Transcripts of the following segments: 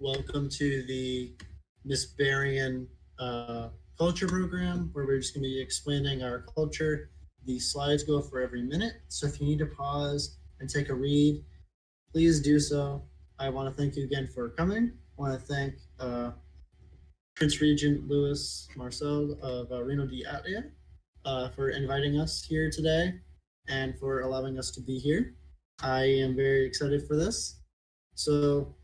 Welcome to the Misberian culture program, where we're just going to be explaining our culture. The slides go for every minute, so if you need to pause and take a read, please do so. I want to thank you again for coming. I want to thank Prince Regent Louis Marcel of Reino de Atlia for inviting us here today and for allowing us to be here. I am very excited for this. So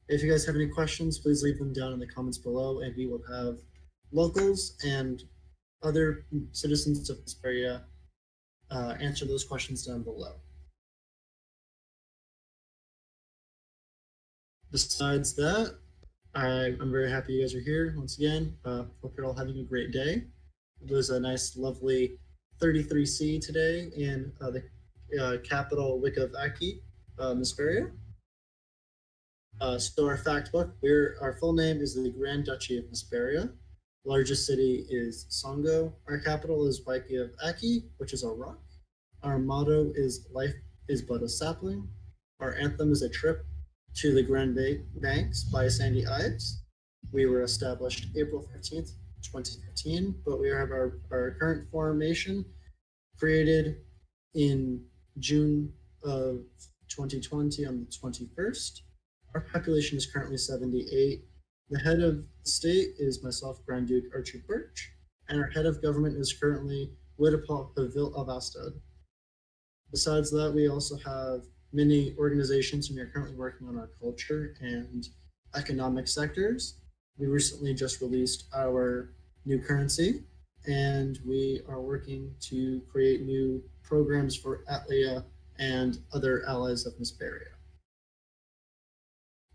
if you guys have any questions, please leave them down in the comments below, and we will have locals and other citizens of this area answer those questions down below. Besides that, I'm very happy you guys are here once again. Hope you're all having a great day. It was a nice, lovely 33C today in the capital Wicca-Vacchi, Misberia. So our fact book, our full name is the Grand Duchy of Misberia. Largest city is Songo. Our capital is Wicca-Vacchi, which is a rock. Our motto is "Life is but a sapling." Our anthem is "A Trip to the Grand Banks" by Sandy Ives. We were established April 15th, 2015, but we have our current formation created in June of 2020 on the 21st. Our population is currently 78. The head of the state is myself, Grand Duke Archie, and our head of government is currently Wittepal Pavil Avastad. Besides that, we also have many organizations, and we are currently working on our culture and economic sectors. We recently just released our new currency, and we are working to create new programs for Atlia and other allies of Misberia.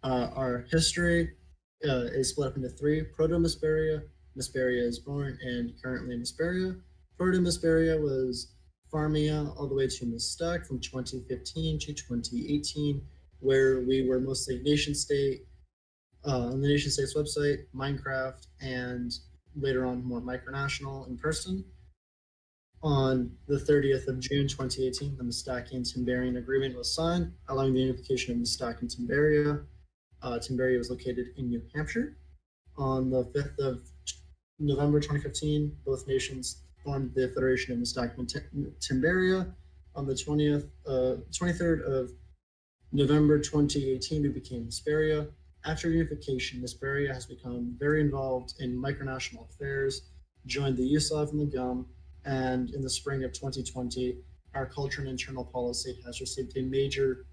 Our history is split up into three: Proto-Misberia, Misberia is born, and currently Misberia. Proto-Misberia was Farmia all the way to Mistak from 2015 to 2018, where we were mostly nation state, on the nation state's website, Minecraft, and later on more micronational in person. On the 30th of June 2018, the Mistakian-Timberian Agreement was signed, allowing the unification of Mistak and Timberia. Timberia was located in New Hampshire. On the 5th of November 2015, both nations formed the Federation of Mistak and Timberia. On the 23rd of November 2018, we became Misberia. After unification, Misberia has become very involved in micronational affairs, joined the USOV and the GUM, and in the spring of 2020, our culture and internal policy has received a major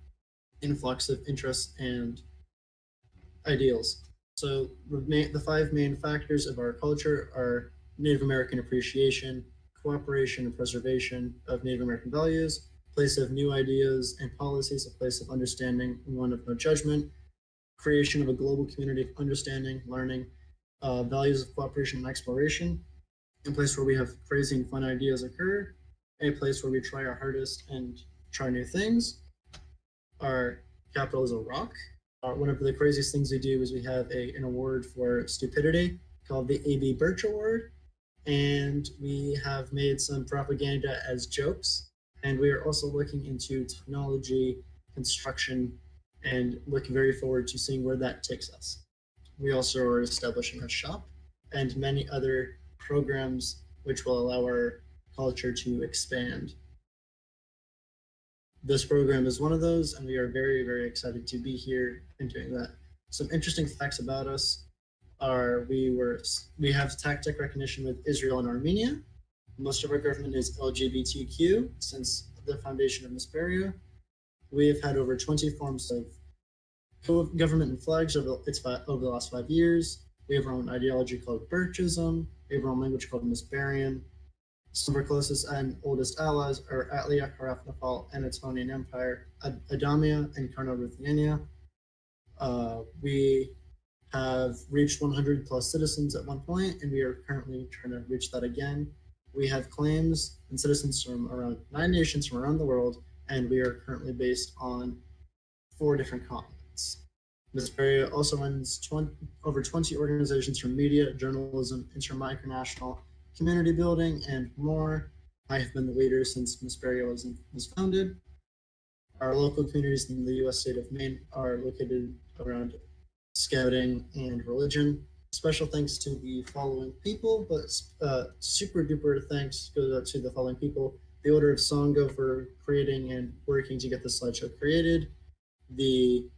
influx of interest and ideals. So the five main factors of our culture are Native American appreciation, cooperation and preservation of Native American values, place of new ideas and policies, a place of understanding and one of no judgment, creation of a global community of understanding, learning, values of cooperation and exploration, a place where we have crazy and fun ideas occur, a place where we try our hardest and try new things. Our capital is a rock. One of the craziest things we do is we have an award for stupidity called the A.B. Birch Award, and we have made some propaganda as jokes, and we are also looking into technology, construction, and looking very forward to seeing where that takes us. We also are establishing a shop and many other programs which will allow our culture to expand. This program is one of those, and we are very, very excited to be here and doing that. Some interesting facts about us are we have tactic recognition with Israel and Armenia. Most of our government is LGBTQ since the foundation of Misberia. We have had over 20 forms of government and flags over the last 5 years. We have our own ideology called Birchism. We have our own language called Misberian. Some of our closest and oldest allies are Atlia, Harapnapal, Anatolian Empire, Adamia, and Carno-Ruthenia. We have reached 100 plus citizens at one point, and we are currently trying to reach that again. We have claims and citizens from around 9 nations from around the world, and we are currently based on 4 different continents. Misberia also runs over 20 organizations from media, journalism, intermicronational, community building, and more. I have been the leader since Misberia was founded. Our local communities in the U.S. state of Maine are located around scouting, and religion. Special thanks to the following people, but super duper thanks goes out to the following people: the Order of Songo for creating and working to get the slideshow created, the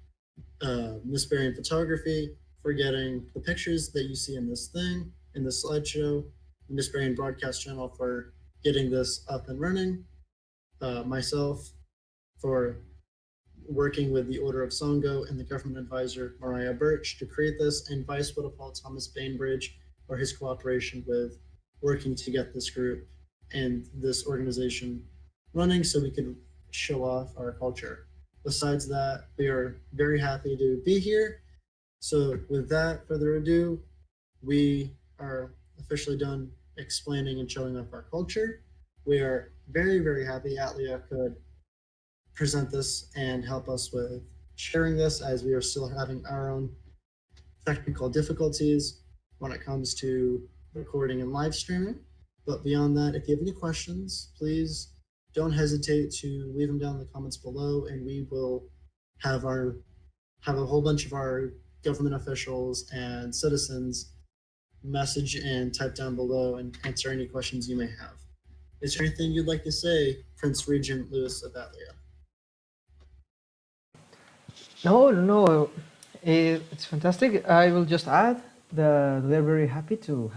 Misberia Photography for getting the pictures that you see in this thing, in this slideshow, the Misberia Broadcast Channel for getting this up and running, myself for working with the Order of Songo and the government advisor Mariah Birch to create this, and Vice Paul Thomas Bainbridge for his cooperation with working to get this group and this organization running so we could show off our culture. Besides that, we are very happy to be here. So without further ado, we are officially done explaining and showing off our culture. We are very, very happy Atlia could present this and help us with sharing this, as we are still having our own technical difficulties when it comes to recording and live streaming. But beyond that, if you have any questions, please don't hesitate to leave them down in the comments below, and we will have a whole bunch of our government officials and citizens message and type down below and answer any questions you may have. Is there anything you'd like to say, Prince Regent Louis of Atlia? No, it's fantastic. I will just add that we're very happy to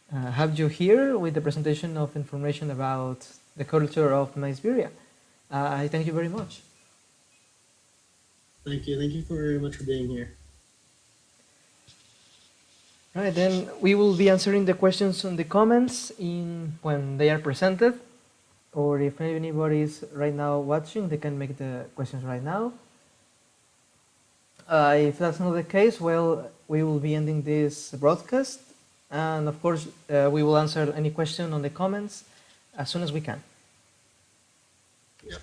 have you here with the presentation of information about the culture of Misberia. I thank you very much. Thank you very much for being here. Right, then we will be answering the questions on the comments when they are presented, or if anybody is right now watching, they can make the questions right now. If that's not the case, well, we will be ending this broadcast, and of course, we will answer any question on the comments as soon as we can. Yep.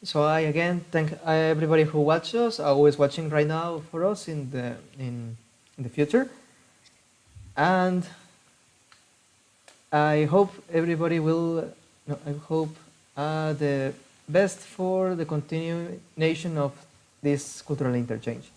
So I again thank everybody who watches, always watching right now for us in the future, and I hope everybody will. No, I hope the best for the continuation of this cultural interchange.